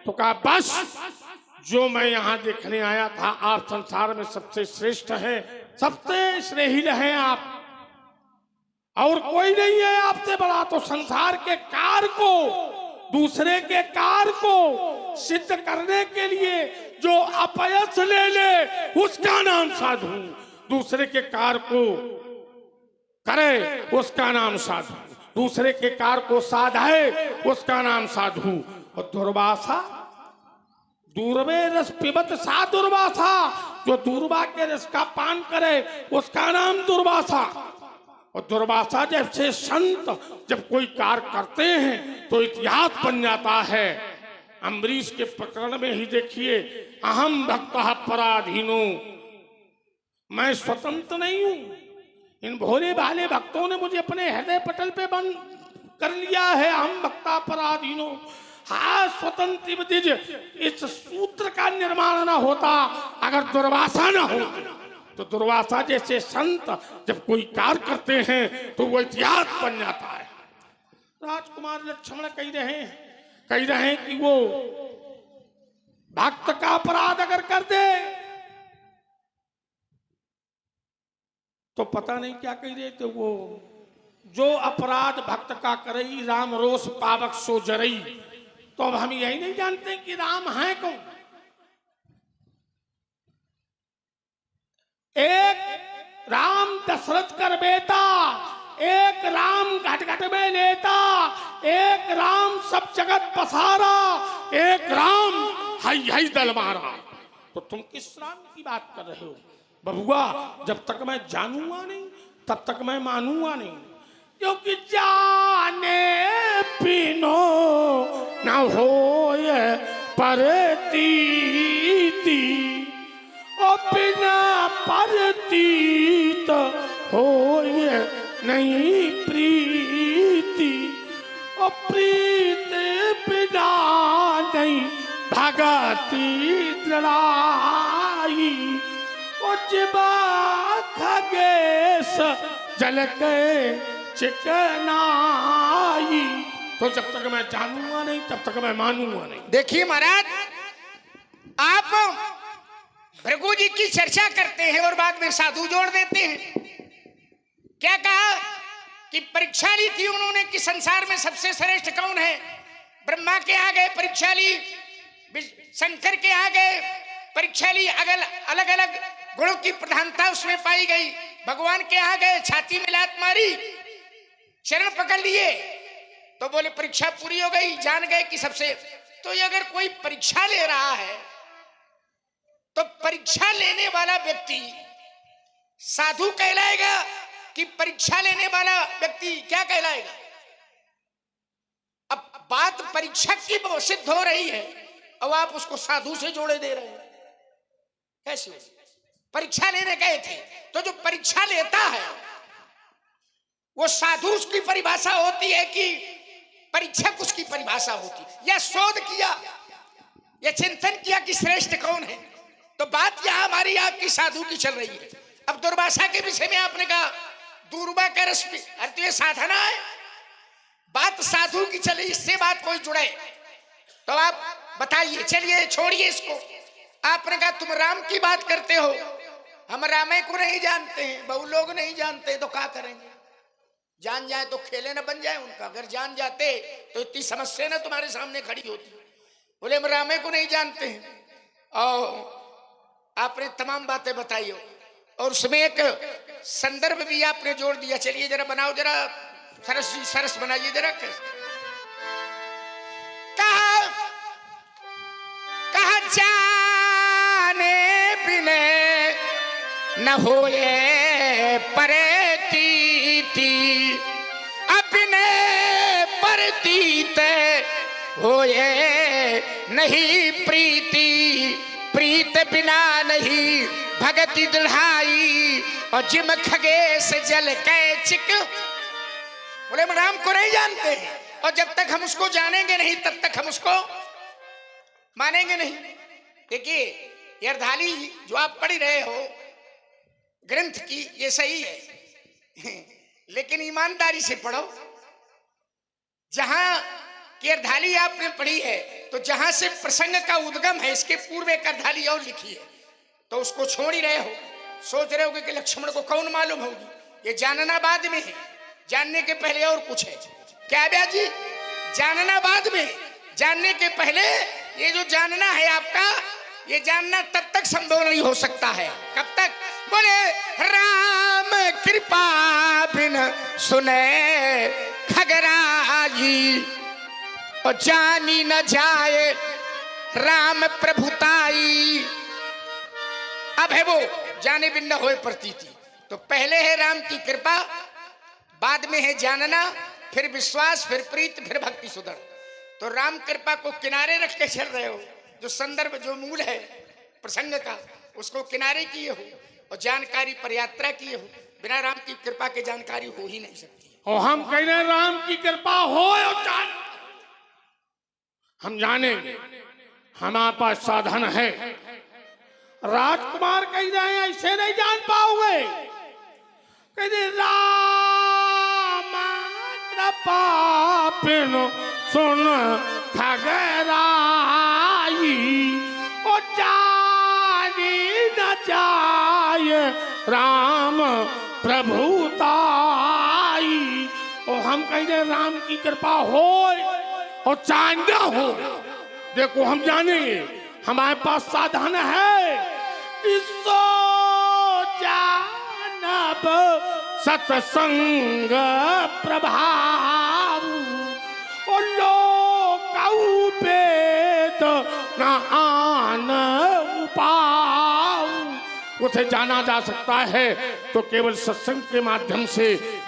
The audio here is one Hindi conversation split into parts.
तो कहा बस जो मैं यहाँ देखने आया था, आप संसार में सबसे श्रेष्ठ है, सबसे श्रेष्ठ हैं आप, और कोई नहीं है आपसे बड़ा। तो संसार के कार्य को, दूसरे के कार्य को सिद्ध करने के लिए जो अपयश ले ले उसका नाम साधु, दूसरे के कार्य को करे उसका नाम साधु, दूसरे के कार्य को साधाए उसका नाम साधु। और दुर्वासा दूर्वे रस पिबत सा दुर्वासा, जो दूर्वा के रस का पान करे उसका नाम दुर्वासा। और दुर्वासा जैसे संत जब कोई कार्य करते हैं तो इतिहास बन जाता है। अम्बरीश के प्रकरण में ही देखिए, अहम भक्तः पराधीनो, मैं स्वतंत्र नहीं हूं, इन भोले भाले भक्तों ने मुझे अपने हृदय पटल पे बंद कर लिया है। अहम भक्ता पराधीनो, हाँ स्वतंत्र दिज, इस सूत्र का निर्माण न होता अगर दुर्वासा न हो। तो दुर्वासा जैसे संत जब कोई कार्य करते हैं तो वो इतिहास बन जाता है। राजकुमार लक्ष्मण कह रहे हैं कि वो भक्त का अपराध अगर कर दे तो पता नहीं क्या कह रहे थे वो, जो अपराध भक्त का करई राम रोष पावक सो जरई। तो अब हम यही नहीं जानते कि राम है कौन। एक राम दशरथ कर बेटा, एक राम घट घट में लेता, एक राम सब जगत पसारा, एक राम हई हई दल मारा। तो तुम किस राम की बात कर रहे हो बबुआ? जब तक मैं जानूंगा नहीं तब तक मैं मानूंगा नहीं, क्योंकि जाने बिनो न होए परतीति, और बिना परतीत होए नहीं प्रीति, और प्रीत बिना नहीं भगति लड़ाई, और जिबा खगेश जल के चिकनाई। तो जब तक मैं जानूंगा नहीं तब तक मैं मानूंगा नहीं। देखिए महाराज, आप भृगु जी की चर्चा करते हैं और बाद में साधु जोड़ देते हैं। क्या कहा कि परीक्षा ली थी उन्होंने कि संसार में सबसे श्रेष्ठ कौन है। ब्रह्मा के आ गए परीक्षा ली, शंकर के आ गए परीक्षा ली, अलग अलग गुणों की प्रधानता उसमें पाई गई। भगवान के आ गए, छाती में लात मारी, चरण पकड़ लिए, तो बोले परीक्षा पूरी हो गई, जान गए कि सबसे। तो ये अगर कोई परीक्षा ले रहा है तो परीक्षा लेने वाला व्यक्ति साधु कहलाएगा कि परीक्षा लेने वाला व्यक्ति क्या कहलाएगा? अब बात परीक्षक की सिद्ध हो रही है और आप उसको साधु से जोड़े दे रहे हैं, कैसे? परीक्षा लेने गए थे तो जो परीक्षा लेता है वो साधु उसकी परिभाषा होती है कि परीक्षक उसकी परिभाषा होती है? या शोध किया या चिंतन किया कि श्रेष्ठ कौन है? तो बात यहां हमारी आपकी साधु की चल रही है। अब दुर्वासा के विषय में आपने कहा दूर्वा का रस अर्थ साधना है, बात साधु की चली, इससे बात कोई जुड़े तो आप बताइए। चलिए छोड़िए इसको। आपने कहा तुम राम की बात करते हो, हम रामे को नहीं जानते हैं, बहु लोग नहीं जानते, तो क्या करेंगे? जान जाए तो खेले न बन जाए उनका। अगर जान जाते तो इतनी समस्या ना तुम्हारे सामने खड़ी होती। बोले हम रामे को नहीं जानते हैं, और आपने तमाम बातें बताई हो और उसमें एक संदर्भ भी आपने जोड़ दिया। चलिए जरा बनाओ, जरा सरस जी सरस बनाइए जरा। कहा जाने बिने न होए परतीति, अपने परतीत होए नहीं प्रीति, प्रीत बिना नहीं भगति दृढ़ाई, और जिम खगेश जल कै चिक। बोले हम राम को नहीं जानते हैं और जब तक हम उसको जानेंगे नहीं तब तक हम उसको मानेंगे नहीं। देखिए ये अर्धाली जो आप पढ़ रहे हो ग्रंथ की, ये सही है लेकिन ईमानदारी से पढ़ो। जहां कि अर्धाली आपने पढ़ी है तो जहां से प्रसंग का उद्गम है इसके पूर्व एक अर्धाली और लिखी है, तो उसको छोड़ ही रहे हो, सोच रहे हो कि लक्ष्मण को कौन मालूम होगी। ये जानना बाद में है, जानने के पहले और कुछ है। क्या ब्याह जी? जानना बाद में, जानने के पहले ये जो जानना है आपका, ये जानना तब तक संभव नहीं हो सकता है। कब तक? बोले राम कृपा बिन सुने खगराई, और जानी न जाए राम प्रभुताई। अब है वो जाने बिन न होए प्रतीति। तो पहले है राम की कृपा, बाद में है जानना, फिर विश्वास, फिर प्रीत, फिर भक्ति सुधर। तो राम कृपा को किनारे रख के चल रहे हो, जो संदर्भ, जो मूल है प्रसंग का, उसको किनारे किए हो और जानकारी पर यात्रा किए हो। बिना राम की कृपा के जानकारी हो ही नहीं सकती। और हम कह रहे हैं राम की कृपा हो और जान, हम जानेंगे, हमारे पास साधन है। राजकुमार कह रहे हैं ऐसे नहीं जान पाओगे। कह रहे राम कृपा बिनु सुन खगराई, और जानी न जाए राम प्रभुताई। और हम कह रहे राम की कृपा हो और चांदा हो। देखो हम जानेंगे, हमारे पास साधन है। इसो जानब सत्संग प्रभाव, और लोकऊ वेद न आन उपाव। उसे जाना जा सकता है तो केवल सत्संग के माध्यम से।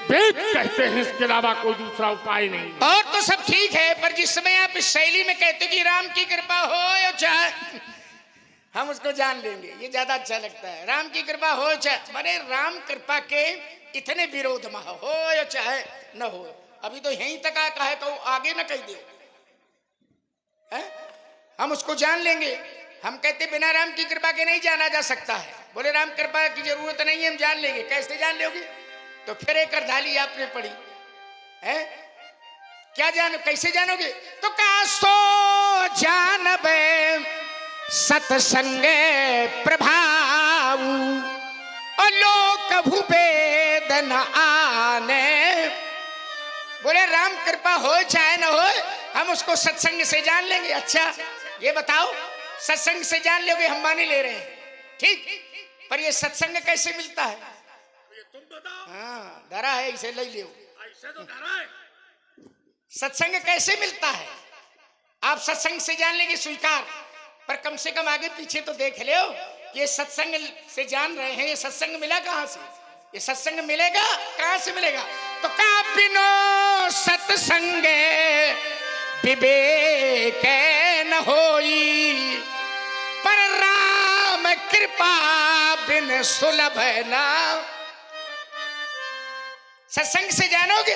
वेद कहते हैं, इसके अलावा कोई दूसरा उपाय नहीं। और तो सब ठीक है, पर जिस समय आप इस शैली में कहते कि राम की कृपा हो या चाहे, हम उसको जान लेंगे, ये ज्यादा अच्छा लगता है। राम की कृपा हो चाहे, अरे राम कृपा के इतने विरोध में हो या चाहे न हो। अभी तो यहीं तक कहा है, तो आगे न कह दो, हम उसको जान लेंगे। हम कहते बिना राम की कृपा के नहीं जाना जा सकता है। बोले राम कृपा की जरूरत नहीं है, हम जान लेंगे। कैसे जान लोगे? तो फिर एक अर्धाली आपने पढ़ी है, क्या जानो, कैसे जानोगे? तो का सो जानबे सत्संग प्रभाव, और लोक भूपेद न आने। बोले राम कृपा हो चाहे न हो, हम उसको सत्संग से जान लेंगे। अच्छा ये बताओ, सत्संग से जान लोगे, हम मान ले रहे हैं, ठीक, पर ये सत्संग कैसे मिलता है? तुम बताओ। हाँ, धरा है, इसे ले लो। ऐसे तो धरा है। सत्संग कैसे मिलता है? आप सत्संग से जान लेंगे, स्वीकार, पर कम से कम आगे पीछे तो देख लो। ये सत्संग से जान रहे हैं, ये सत्संग मिला कहां से? ये सत्संग मिलेगा कहां से मिलेगा? तो का बिनो सत्संग विवेक न होई, पर राम कृपा बिन सुलभ ना। सत्संग से जानोगे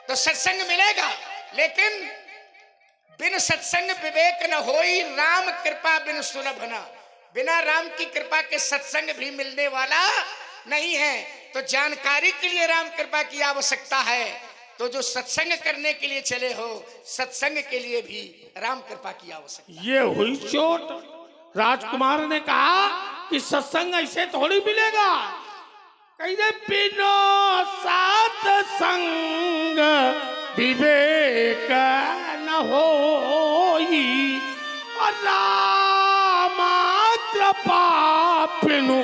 तो सत्संग मिलेगा, लेकिन बिन सत्संग विवेक न होई, राम कृपा बिन सुलभ ना। बिना राम की कृपा के सत्संग भी मिलने वाला नहीं है। तो जानकारी के लिए राम कृपा की आवश्यकता है। तो जो सत्संग करने के लिए चले हो, सत्संग के लिए भी राम कृपा की आवश्यकता। ये हुई चोट। राजकुमार ने कहा कि सत्संग ऐसे थोड़ी मिलेगा। कहीं बिनो सत्संग विवेक न होई, और राम कृपा बिनु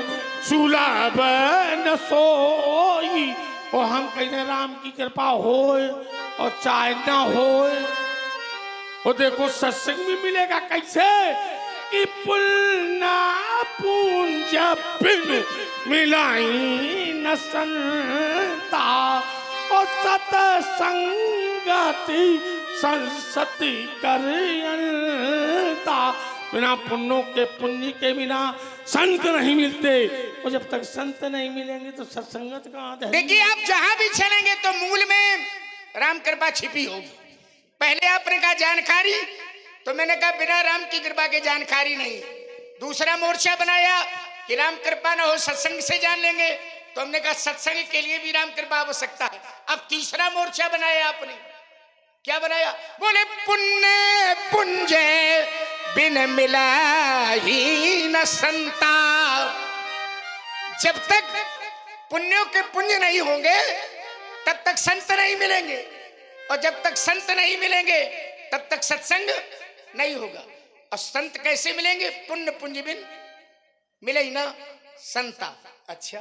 सुलभ न सोई। और हम कहें राम की कृपा होए और चाहे ना होए। और देखो सत्संग भी मिलेगा कैसे कि पुलना पूंज बिनु मिलाई न संता, और सत्संगति संसति करता। बिना पुण्यों के, पुण्य के बिना संत नहीं मिलते, और जब तक संत नहीं मिलेंगे तो सत्संगत कहाँ है? देखिए आप जहां भी चलेंगे तो मूल में राम कृपा छिपी होगी। पहले आपने कहा जानकारी, तो मैंने कहा बिना राम की कृपा के जानकारी नहीं। दूसरा मोर्चा बनाया कि राम कृपा ना हो, सत्संग से जान लेंगे, तो हमने कहा सत्संग के लिए भी राम कृपा आवश्यकता है। अब तीसरा मोर्चा बनाया आपने क्या बनाया? बोले पुण्य पुंज बिन मिला ही न संता। जब तक पुण्यों के पुण्य नहीं होंगे तब तक संत नहीं मिलेंगे, और जब तक संत नहीं मिलेंगे तब तक सत्संग नहीं होगा। और संत कैसे मिलेंगे? पुण्य पुंज बिन मिले ही ना संता। अच्छा,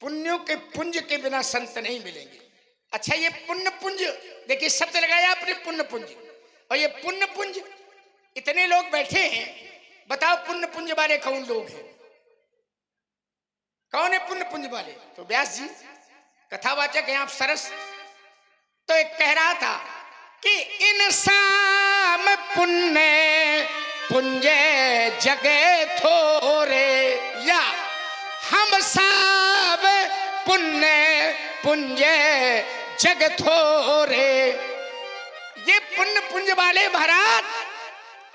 पुण्यों के पुंज के बिना संत नहीं मिलेंगे। अच्छा, ये पुण्य पुंज, देखिए शब्द लगाया आपने पुण्य पुंज, और ये पुण्य पुंज इतने लोग बैठे हैं, बताओ पुण्य पुंज वाले कौन लोग हैं? कौन है पुण्य पुंज वाले? तो व्यास जी कथावाचक हैं आप सरस। तो एक कह रहा था कि इंसान पुण्य पुंज जगे थोरे, या हम सब पुण्य पुंज जग थोरे। ये पुण्य पुंज वाले महाराज,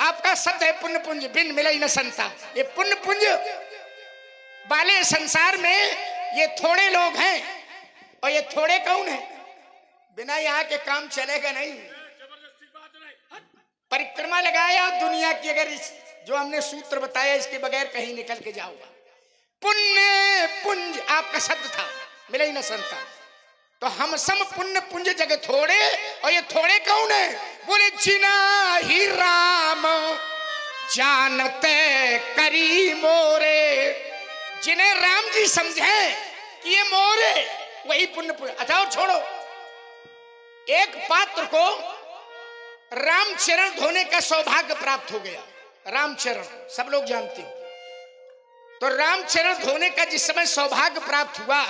आपका शब्द है पुण्य पुंज बिन मिले ही न संता। ये पुण्य पुंज वाले संसार में ये थोड़े लोग हैं, और ये थोड़े कौन है? बिना यहाँ के काम चलेगा नहीं। परिक्रमा लगाया दुनिया की, अगर इस जो हमने सूत्र बताया इसके बगैर कहीं निकल के जाऊंगा। पुण्य पुंज आपका शब्द था, मिले ही न संता। तो हम सम पुण्य पुंज जगह थोड़े, और ये थोड़े कौन है? बोले जिना ही राम जानते करी मोरे। जिन्हें राम जी समझे कि ये मोरे, वही पुण्य पुंज। अच्छा और छोड़ो, एक पात्र को रामचरण धोने का सौभाग्य प्राप्त हो गया। रामचरण सब लोग जानते हैं। तो रामचरण धोने का जिस समय सौभाग्य प्राप्त हुआ,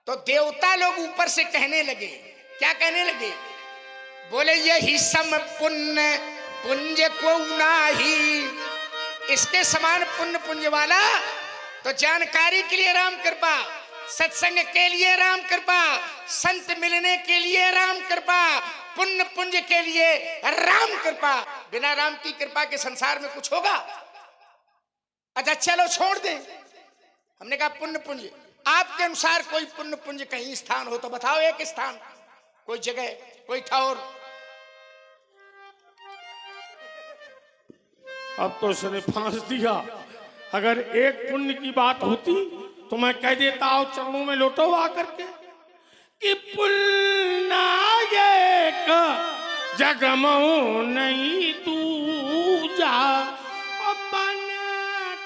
तो देवता लोग ऊपर से कहने लगे। क्या कहने लगे? बोले यही सम पुण्य पुंज को नाही, इसके समान पुण्य पुंज वाला। तो जानकारी के लिए राम कृपा, सत्संग के लिए राम कृपा, संत मिलने के लिए राम कृपा, पुण्य पुंज के लिए राम कृपा। बिना राम की कृपा के संसार में कुछ होगा? अच्छा चलो छोड़ दे। हमने कहा पुण्य पुंज, आपके अनुसार कोई पुण्य पुंज कहीं स्थान हो तो बताओ, एक स्थान, कोई जगह, कोई ठौर। अब तो उसने फांस दिया। अगर एक पुण्य की बात होती तो मैं कह देता हूं चरणों में लौटो आकर के कि पुण्य एक जगमो नहीं दूजा, अपन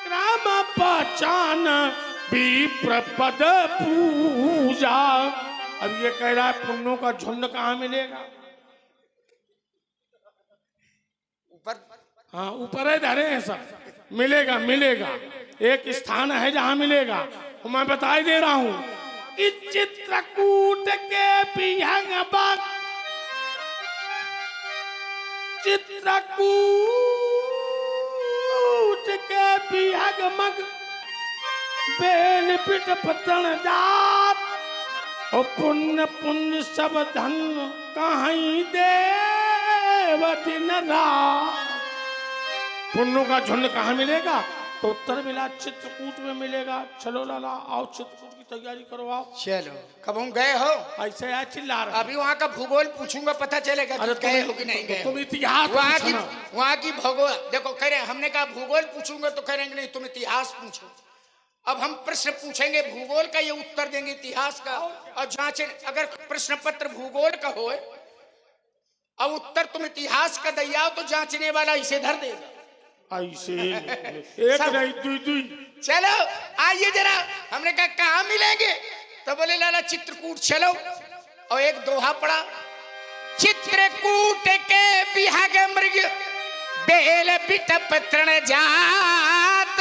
क्रम पहचान विप्र पद पूजा। अब ये कह रहा है पुण्यों का झुंड कहाँ मिलेगा? ऊपर, हाँ ऊपर है, धरे हैं सब। मिलेगा मिलेगा, एक स्थान है जहां मिलेगा। तो मैं बता ही दे रहा हूं कि चित्रकूट के बिहंग बग, चित्रकूट के बिहंग मग बेल पिट पतन जात, और पुण्य पुण्य सब धन कहीं देव दिन रात। पुण्यों का झुंड कहाँ मिलेगा? तो उत्तर मिला चित्रकूट में मिलेगा। चलो लाला आओ चित्रकूट की तैयारी करो आओ। चलो, कब हम गए हो? ऐसे यार चिल्ला रहा। अभी वहाँ का भूगोल पूछूंगा, पता चलेगा अरे गए हो कि नहीं गए। तुम इतिहास वहाँ की भूगोल देखो। कह रहे हमने कहा भूगोल पूछूंगा, तो कह रहे नहीं तुम इतिहास पूछो। अब हम प्रश्न पूछेंगे भूगोल का, ये उत्तर देंगे इतिहास का। और जांचे, अगर प्रश्न पत्र भूगोल का हो और उत्तर तुम इतिहास का दिया तो जांचने वाला इसे धर देगा। ऐसे एक नहीं दुई दुई। चलो आइए जरा। हमने कहा कहाँ मिलेंगे? तो बोले लाला चित्रकूट चलो। और एक दोहा पड़ा, चित्रकूट के बिहग मृग बेल बिटप तृण जात,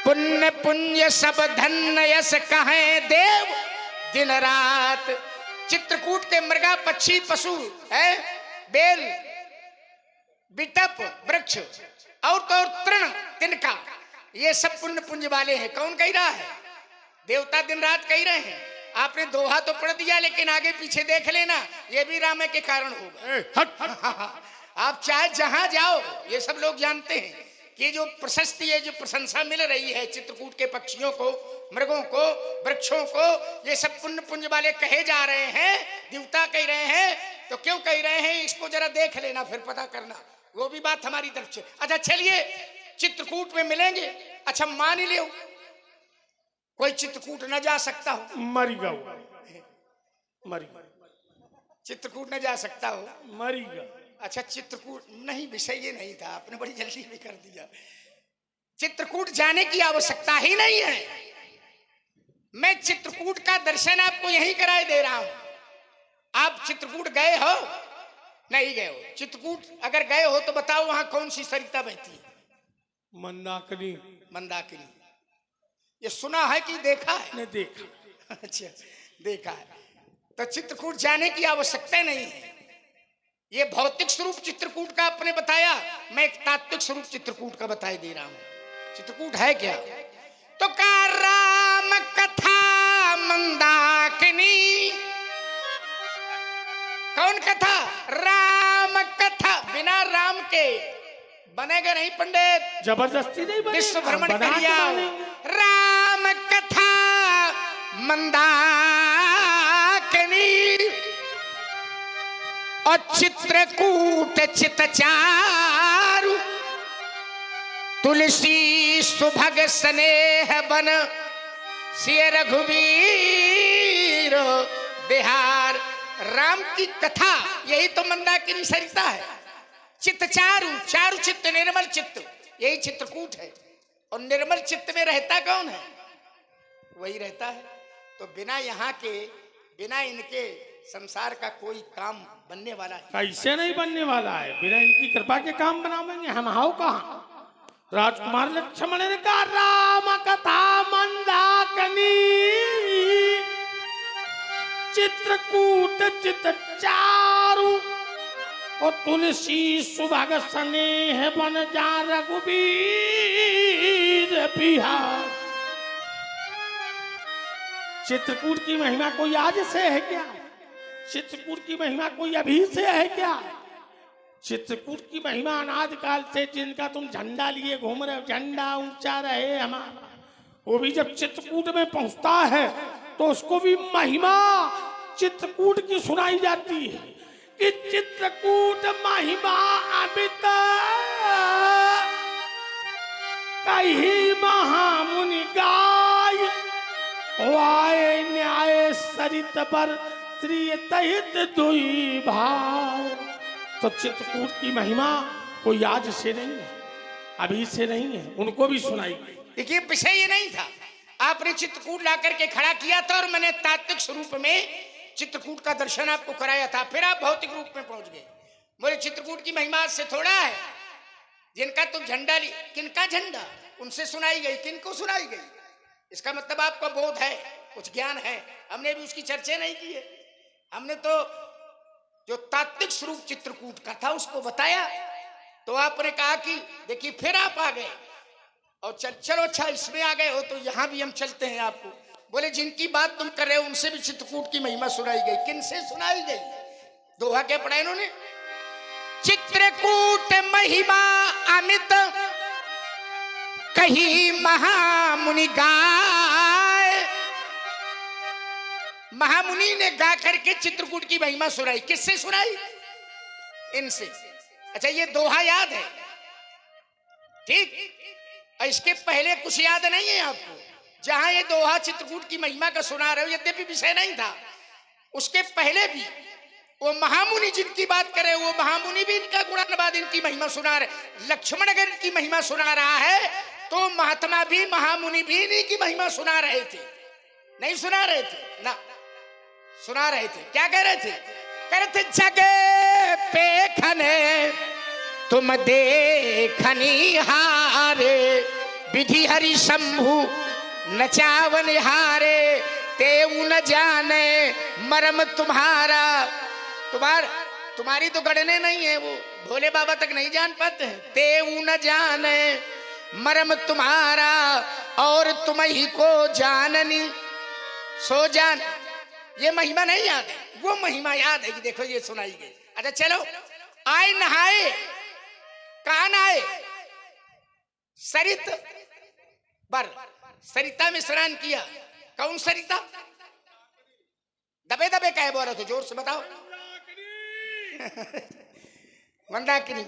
पुण्य पुण्य सब धन यश कहे देव दिन रात। चित्रकूट के मृगा पक्षी पशु है, बेल बिटप वृक्ष और तो और तृण तिनका, ये सब पुण्य पुंज वाले हैं। कौन कह रहा है? देवता दिन रात कह रहे हैं। आपने दोहा तो पढ़ दिया, लेकिन आगे पीछे देख लेना, ये भी राम के कारण होगा। आप चाहे जहां जाओ, ये सब लोग जानते हैं कि जो प्रशस्ति है, जो प्रशंसा मिल रही है चित्रकूट के पक्षियों को, मृगों को, वृक्षों को, ये सब पुण्य पुंज वाले कहे जा रहे हैं, देवता कह रहे हैं, तो क्यों कह रहे हैं इसको जरा देख लेना, फिर पता करना। वो भी बात हमारी तरफ से। अच्छा चलिए, चित्रकूट में मिलेंगे। अच्छा मान ही लियो कोई चित्रकूट न जा सकता हो, मरीगा मरी चित्रकूट न जा सकता हो, मरीगा। अच्छा चित्रकूट नहीं, विषय ये नहीं था, आपने बड़ी जल्दी में कर दिया। चित्रकूट जाने की आवश्यकता ही नहीं है। मैं चित्रकूट का दर्शन आपको यहीं कराए दे रहा हूं। आप चित्रकूट गए हो? नहीं गए हो। चित्रकूट अगर गए हो तो बताओ वहां कौन सी सरिता बहती है? मंदाकिनी। मंदाकिनी। ये सुना है कि देखा है? ने देखा। अच्छा देखा है। तो चित्रकूट जाने की आवश्यकता नहीं है। ये भौतिक स्वरूप चित्रकूट का आपने बताया, मैं एक तात्विक स्वरूप चित्रकूट का बताए दे रहा हूं। चित्रकूट है क्या? तो का राम कथा मंदाकिनी। कौन कथा? राम कथा। बिना राम के बनेगा नहीं पंडित, जबरदस्ती नहीं बनेगा, विश्व भ्रमण बना के करिया। मानेंगे। राम कथा मंदाकिनी और चित्रकूट चितचारु तुलसी सुभग स्नेह बन सिय रघुवीर बिहार। राम की कथा यही तो मंदाकिनी सरिता है। चितचारु, चारु चित्त, निर्मल चित्त, यही चित्रकूट है। और निर्मल चित्त में रहता कौन है? वही रहता है। तो बिना यहाँ के, बिना इनके संसार का कोई काम बनने वाला है? कैसे नहीं बनने वाला है? बिना इनकी कृपा के काम बनावेंगे हम? हाउ कहाँ? राजकुमार लक्ष्मण ने कहा राम कथा मंदाकिनी चित्रकूट चितचारु और तुलसी सुभग स्नेह बन जा रघुबीर बिहार। चित्रकूट की महिमा कोई आज से है क्या? चित्रकूट की महिमा कोई अभी से है क्या? चित्रकूट की महिमा अनादि काल से, जिनका तुम झंडा लिए घूम रहे हो, झंडा ऊंचा रहे हमारा, वो भी जब चित्रकूट में पहुंचता है तो उसको भी महिमा चित्रकूट की सुनाई जाती है कि चित्रकूट महिमा अमित कही महामुनि गाय आए न्याय सरित पर त्रियतहित दुई भाई। तो चित्रकूट की महिमा कोई आज से नहीं है, अभी से नहीं है, उनको भी सुनाई। देखिए विषय ये नहीं था, आपने चित्रकूट ला करके खड़ा किया था और मैंने तात्विक स्वरूप में चित्रकूट का दर्शन आपको कराया था, फिर आप भौतिक रूप में पहुंच गए। बोले चित्रकूट की महिमा से थोड़ा है, जिनका तुम झंडा ली, किनका झंडा? उनसे सुनाई गई। किनको सुनाई गई? इसका मतलब आपका बोध है, कुछ ज्ञान है। हमने भी उसकी चर्चा नहीं की है। हमने तो जो तात्विक स्वरूप चित्रकूट का था उसको बताया। तो आपने कहा कि देखिए फिर आप आ गए और चलो अच्छा इसमें आ गए हो तो यहां भी हम चलते हैं आपको। बोले जिनकी बात तुम कर रहे हो उनसे भी चित्रकूट की महिमा सुनाई गई। किनसे सुनाई गई? दोहा क्या पढ़ा इन्होंने? चित्रकूट महिमा अमित कही महामुनि गाय। महामुनि ने गा करके चित्रकूट की महिमा सुनाई। किससे सुनाई? इनसे। अच्छा ये दोहा याद है? ठीक। इसके पहले कुछ याद नहीं है आपको? जहां ये दोहा चित्रकूट की महिमा का सुना रहे हो, यद्यपि विषय नहीं था, उसके पहले भी वो महामुनि जिनकी बात करे, वो महामुनि भी इनका गुणानुवाद, इनकी महिमा सुना रहे। लक्ष्मण अगर इनकी महिमा सुना रहा है तो महात्मा भी, महामुनि भी इन्हीं की महिमा सुना रहे थे। नहीं सुना रहे थे ना? सुना रहे थे। क्या कह रहे थे? कह रहे थे जगे पे खने तुम देखनी हारे, विधि हरि शंभु नचावन हारे, तेऊ न जाने मरम तुम्हारा। तुम्हारी तो गणने नहीं है, वो भोले बाबा तक नहीं जान पाते हैं। तेऊ न जाने मरम तुम्हारा और तुम ही को जाननी सो जान। ये महिमा नहीं याद है? वो महिमा याद है कि देखो ये सुनाई गई। अच्छा चलो, आए नहाए, कहां नहाए? सरित पर। सरिता में स्नान किया। कौन सरिता? दबे दबे कहे बोल रहे थे, जोर से बताओ। मंदाकिनी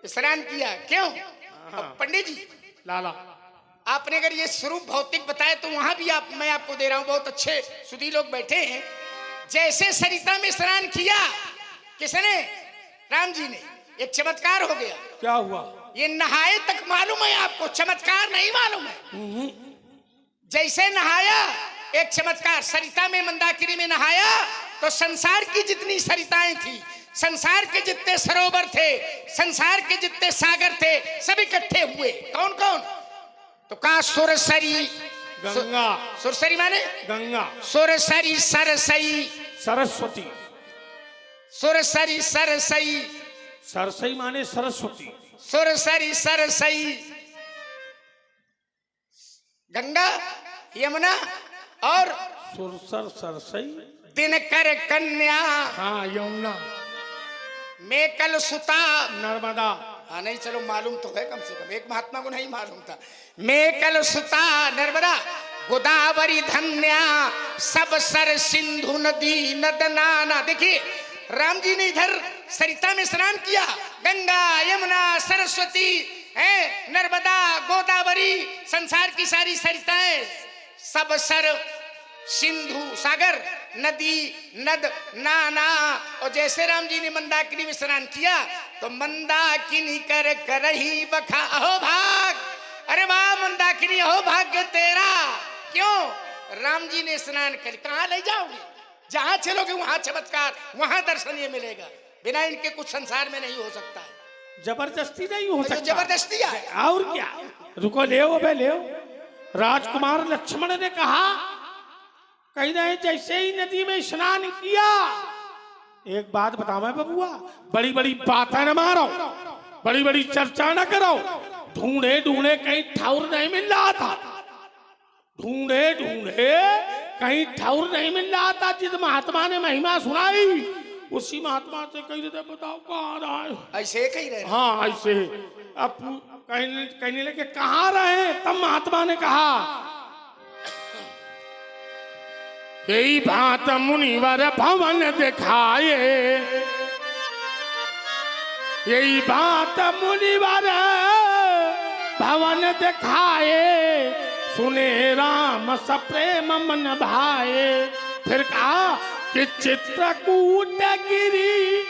स्नान किया। क्यों? अब पंडित जी लाला आपने अगर ये स्वरूप भौतिक बताया तो वहां भी मैं आपको दे रहा हूं, बहुत अच्छे सुधी लोग बैठे हैं। जैसे सरिता में स्नान किया, किसने? राम जी ने। एक चमत्कार हो गया। क्या हुआ? ये नहाए तक मालूम है आपको, चमत्कार नहीं मालूम है। जैसे नहाया, एक चमत्कार, सरिता में मंदाकिनी में नहाया तो संसार की जितनी सरिताएं थी, संसार के जितने सरोवर थे, संसार के जितने सागर थे, सब इकट्ठे हुए। कौन कौन? तो कहा सुरसरी, गंगा। सुरसरी माने गंगा। सुरसरी सरसई, सरस्वती। सुरसरी सरसई, सरसई माने सरस्वती। सुरसरी सरसई, गंगा, यमुना और सुरसर सरसई, दिनकर कन्या, हाँ यमुना, मेकल सुता, नर्मदा। हाँ नहीं, चलो मालूम तो है, कम से कम एक महात्मा को नहीं मालूम था। मेकल सुता, नर्मदा, गोदावरी धन्या, सब सर सिंधु नदी नद नाना। देखिए राम जी ने इधर सरिता में स्नान किया, गंगा यमुना सरस्वती है, नर्मदा गोदावरी, संसार की सारी सरिताएं, सब सर सिंधु सागर नदी नद नाना। और जैसे राम जी ने मंदाकिनी में स्नान किया तो मंदाकिनी कर करही बखा, अहो भाग, अरे वाह मंदाकिनी, अहो भाग्य तेरा। क्यों? राम जी ने स्नान कर। कहां ले जाओगे? जहां चलोगे वहां चमत्कार, वहां दर्शन ये मिलेगा। बिना इनके कुछ संसार में नहीं हो सकता है। जबरदस्ती नहीं हो सकता। जबरदस्ती है और क्या? रुको, ले बे ले। राजकुमार लक्ष्मण ने कहा, कहीं नहीं, जैसे ही नदी में स्नान किया, एक बात बताओ मैं बबुआ, बड़ी बड़ी बातें न मारो, बड़ी बड़ी चर्चा न करो। ढूंढे ढूंढे कहीं ठौर नहीं मिल रहा था, ढूंढे ढूंढे कहीं ठौर नहीं मिल रहा था। जिस महात्मा ने महिमा सुनाई, उसी महात्मा से कही रहे, बताओ कहाँ रहा है? ऐसे कही रहे। हाँ ऐसे। अब कहने लगे कहाँ रहे? तब महात्मा ने कहा, यही बात मुनिवर भवन दिखाए, यही बात मुनिवर भवन दिखाए, सुने राम सप्रेम मन भाए। फिर कहा कि चित्रकूट गिरी,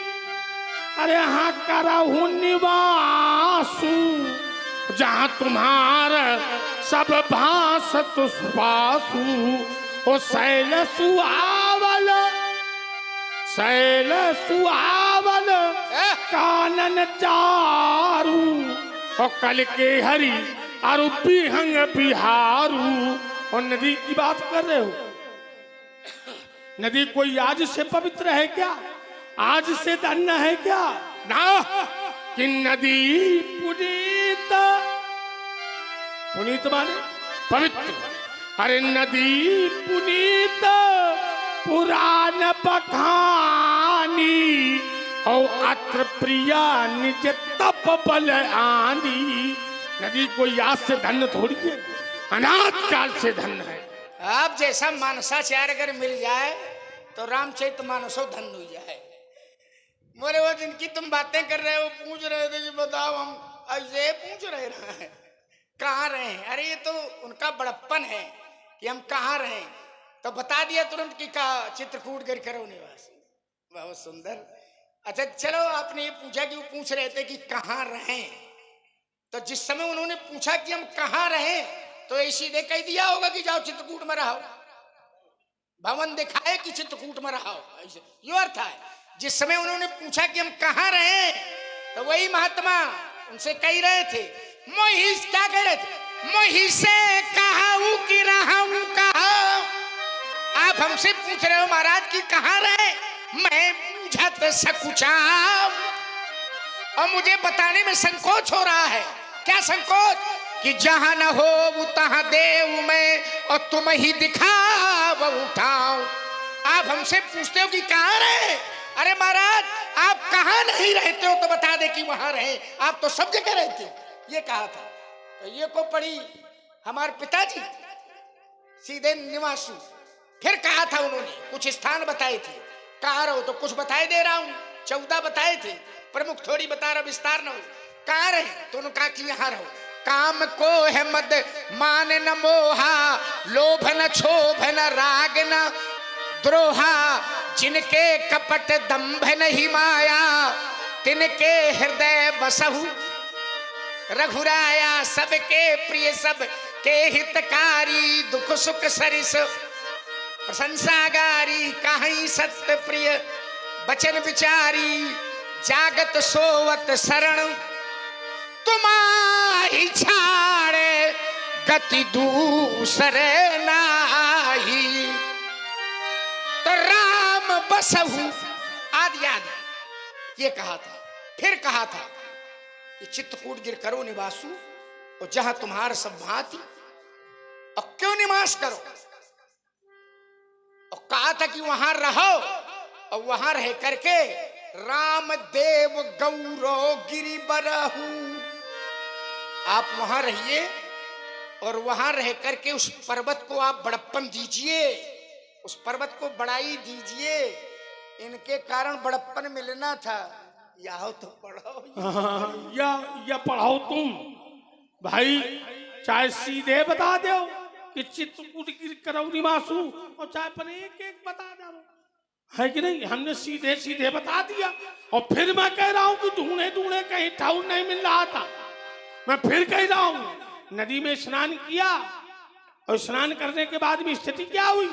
अरे हाँ करहु निवासु, जहाँ तुम्हारा सब भास तुष्पासु। ओ शैल सुहावल, शैल सुहावल कानन चारू, और कल के हरि और बिहंग बिहारू। और नदी की बात कर रहे हो? नदी कोई आज से पवित्र है क्या? आज से धन्य है क्या? ना, कि नदी पुनीत, पुनीत माने पवित्र। अरे नदी पुनीत पुराण बखानी, और अत्र प्रिया निज तप बल आनी। नदी कोई आज से धन्य थोड़ी है, अनाथ काल से धन्य है। आप जैसा मानसाचार अगर मिल जाए तो रामचरित मानसो धन्य हो जाए। मोरे वो जिनकी तुम बातें कर रहे हो, पूछ रहे थे कि बताओ, हम ऐसे पूछ रहे हैं कहाँ रहे? अरे ये तो उनका बड़प्पन है कि हम कहाँ रहे, तो बता दिया तुरंत कि का चित्रकूट गिर करो निवासी। बहुत सुंदर। अच्छा चलो, आपने ये पूछा कि वो पूछ रहे थे कि कहाँ रहे, तो जिस समय उन्होंने पूछा कि हम कहाँ रहे, तो ऐसी ने कह दिया होगा कि जाओ चित्रकूट में रहो, भवन दिखाए कि चित्रकूट में रहो, ऐसे यो अर्थ है। जिस समय उन्होंने पूछा कि हम कहाँ रहे, तो वही महात्मा उनसे कह रहे थे, मोही क्या कह रहे थे? मोही से कहाऊ कि रहूं कहाँ। आप हमसे पूछ रहे हो महाराज कि कहाँ रहे, मैं पूछत सकुचाव, और मुझे बताने में संकोच हो रहा है। क्या संकोच? कि जहां न हो तहां देव मैं, और तुम ही दिखाव उठाओ। आप हमसे पूछते हो कि कहाँ रहे? अरे महाराज, आप कहाँ नहीं रहते हो तो बता दे कि वहां रहे। आप तो सब जगह रहते हो, ये कहा था। तो ये को पढ़ी हमारे पिताजी सीधे निवासु। फिर कहा था उन्होंने, कुछ स्थान बताए थे, कहाँ रहो तो कुछ बताए दे रहा हूं, 14 बताए थे, प्रमुख थोड़ी बता रहा, विस्तार न हो। कहाँ रहे तो उन्होंने कहा कि यहाँ रहो। काम को है मद मान न मोहा, लोभ न क्षोभ न राग न द्रोहा, जिनके कपट दंभ नहीं माया, तिनके हृदय बसहु रघुराया। सबके प्रिय सब के हितकारी, दुख सुख सरिस प्रशंसागारी, कहीं सत्य प्रिय बचन विचारी, जागत सोवत शरण तुम्हारी छाड़े, गति दूसरे नाही। तो राम बसहु आदि आदि ये कहा था। फिर कहा था कि चित्रकूट गिर करो निवासु, और जहां तुम्हार सब भांति, और क्यों निवास करो, और कहा था कि वहां रहो, और वहां रह करके राम देव गौरव गिरि बरहु, आप वहां रहिए और वहां रह करके उस पर्वत को आप बड़प्पन दीजिए, उस पर्वत को बढ़ाई दीजिए। इनके कारण बड़प्पन मिलना था, या हो तो पढ़ो या पढ़ाओ तुम भाई, चाहे सीधे बता दो कि चित्रकूट गिर करो निवासु, और चाहे पर एक एक बता दो, है कि नहीं। हमने सीधे सीधे बता दिया, और फिर मैं कह रहा हूं कि ढूंढे ढूंढे कहीं ठाउर नहीं मिल रहा था। मैं फिर कह रहा हूं, नदी में स्नान किया, और स्नान करने के बाद भी स्थिति क्या हुई,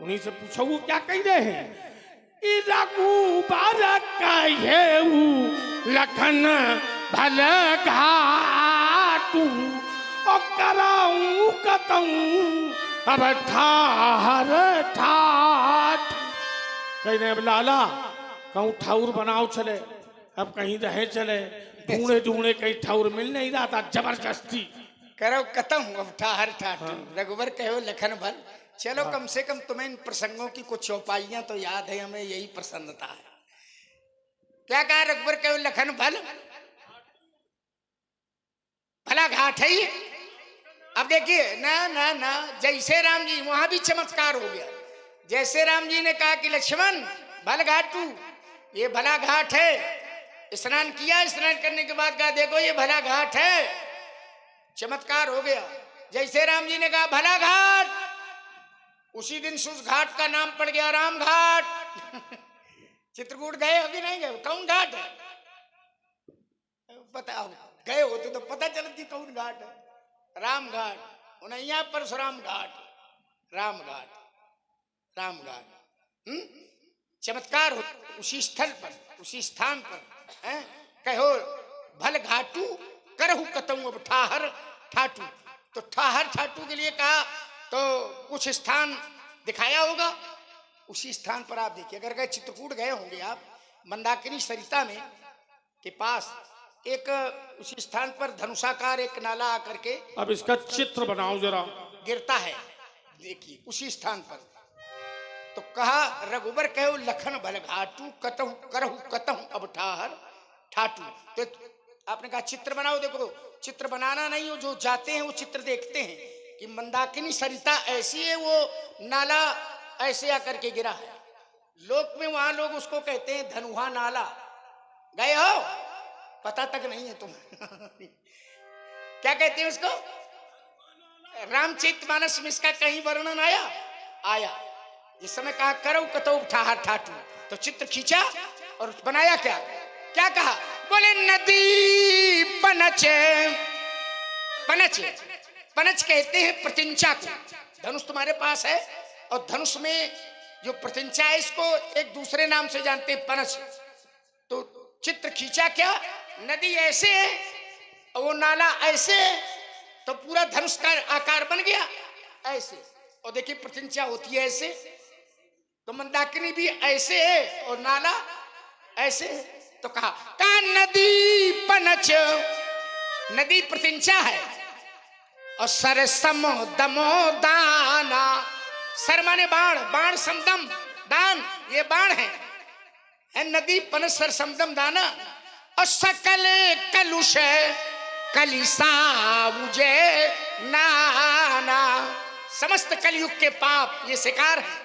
उन्हीं से पूछो वो क्या कह रहे हैं। रघुबर कहेऊ लखन भल घाटू, और कराऊं कतऊं अब ठार ठाठ। कहने अब लाला कहूँ ठाउर बनाओ चले, अब कहीं रहे चले, ढूंढे ढूंढे कहीं ठाउर मिल नहीं रहा था, जबरदस्ती करो कतम अब ठाहर ठाठ। रघुबर कहो लखन भल। चलो कम से कम तुम्हें इन प्रसंगों की कुछ चौपाइयां तो याद है, हमें यही प्रसन्नता है। क्या कहा रघुबर कहो लखन भल, भला घाट है ये। अब देखिए ना ना ना, जैसे राम जी, वहां भी चमत्कार हो गया। जैसे राम जी ने कहा कि लक्ष्मण भल घाटू, ये भला घाट है। स्नान किया, स्नान करने के बाद कहा देखो ये भला घाट है, चमत्कार हो गया। जैसे राम जी ने कहा भला घाट, उसी दिन उस घाट का नाम पड़ गया राम घाट। चित्रकूट गए हो कि नहीं गए? कौन घाट है बताओ, गए होते तो पता चलती कौन घाट है। राम घाट, उनैया परशुराम घाट, राम घाट, राम घाट। चमत्कार हो उसी स्थल पर, उसी स्थान पर है। कहो भल घाटू करहु कतऊ अब ठाहर ठाटू। तो ठाहर ठाटू के लिए कहा तो कुछ स्थान दिखाया होगा, उसी स्थान पर आप देखिए। अगर गए चित्रकूट गए होंगे आप, मंदाकिनी सरिता में के पास एक उसी स्थान पर धनुषाकार एक नाला आकर के, अब इसका चित्र बनाओ जरा, गिरता है, देखिए उसी स्थान पर। तो कहा रघुबर कहो लखन भल घाटू, कतहु करहु कतहु अब ठाहर ठाटू। तो आपने कहा चित्र बनाओ, देखो चित्र बनाना नहीं हो, जो जाते हैं वो चित्र देखते हैं कि मंदाकिनी सरिता ऐसी है, वो नाला ऐसे आकर के गिरा है। लोक में वहां लोग उसको कहते हैं धनुहा नाला। गए हो? पता तक नहीं है तुम्हें। क्या कहते हैं उसको? रामचरितमानस में इसका कहीं वर्णन आया? आया। जिस समय कहा करो कतो ठाहर ठाटू, तो चित्र खींचा और बनाया क्या? क्या कहा? बोले नदी पनच। पनच, पनच कहते हैं प्रतिंचा को। धनुष तुम्हारे पास है, और धनुष में जो प्रतिंचा है इसको एक दूसरे नाम से जानते हैं, पनच। तो चित्र खींचा क्या? नदी ऐसे है और वो नाला ऐसे है, तो पूरा धनुष का आकार बन गया ऐसे। और देखिए प्रतिंचा होती है ऐसे, तो मंदाकिनी भी ऐसे है और नाला ऐसे है। तो कहा का नदी पनच, नदी प्रतिंचा है, और सर सम दमो दाना। सर माने बाण, बाण समदम दान, ये बाण है नदी पनच सर समदम दाना। और सकल कलुष कलिसाऊजे नाना। समस्त कलयुग के पाप ये शिकार है।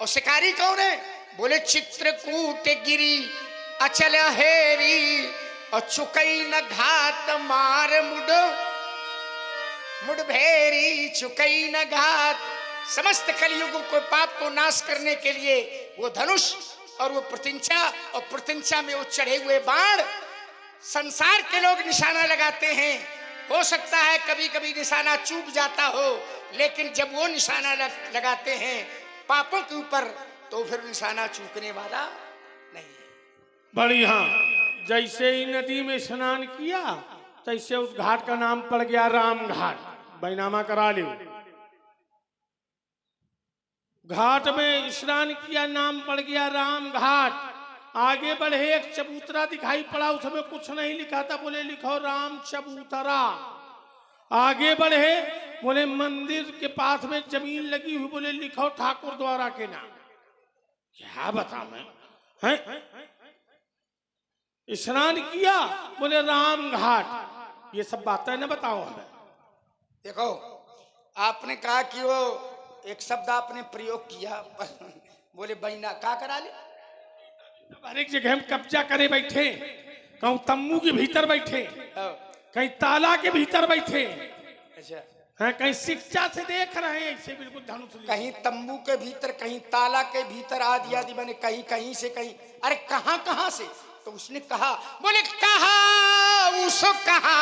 और शिकारी कौन है? बोले चित्रकूट गिरी अचल हेरी और चुकई न घात मार मुड मुड भेरी चुकई न घात। समस्त कलयुग को पाप को नाश करने के लिए वो धनुष और वो प्रतिंचा, और प्रतिंचा में वो चढ़े हुए बाण। संसार के लोग निशाना लगाते हैं, हो सकता है कभी कभी निशाना चूक जाता हो, लेकिन जब वो निशाना लगाते हैं पापों के ऊपर तो फिर निशाना चूकने वाला नहीं है। बढ़िया। जैसे ही नदी में स्नान किया तैसे उस घाट का नाम पड़ गया राम घाट। बैनामा करा लो। घाट में स्नान किया, नाम पड़ गया राम घाट। आगे बढ़े, एक चबूतरा दिखाई पड़ा, उसमें कुछ नहीं लिखा था, बोले लिखो राम चबूतरा। आगे बढ़े, बोले मंदिर के पास में जमीन लगी हुई, बोले लिखो ठाकुर द्वारा के नाम। क्या बता मैं हैं? स्नान किया, बोले राम घाट। ये सब बातें न बताओ हमें। देखो, आपने कहा कि वो एक शब्द आपने प्रयोग किया, बोले बैना का करा ले। हर एक जगह हम कब्जा करे बैठे, कहूँ तम्बू के भीतर बैठे, कहीं ताला के भीतर बैठे, अच्छा हैं कहीं शिक्षा से देख रहे हैं ऐसे बिल्कुल धनुष लिए। कहीं तंबू के भीतर, कहीं ताला के भीतर, आदि आदि बने, कहीं कहीं से कहीं। अरे कहां कहां से? तो उसने कहा, बोले कहा उसो कहा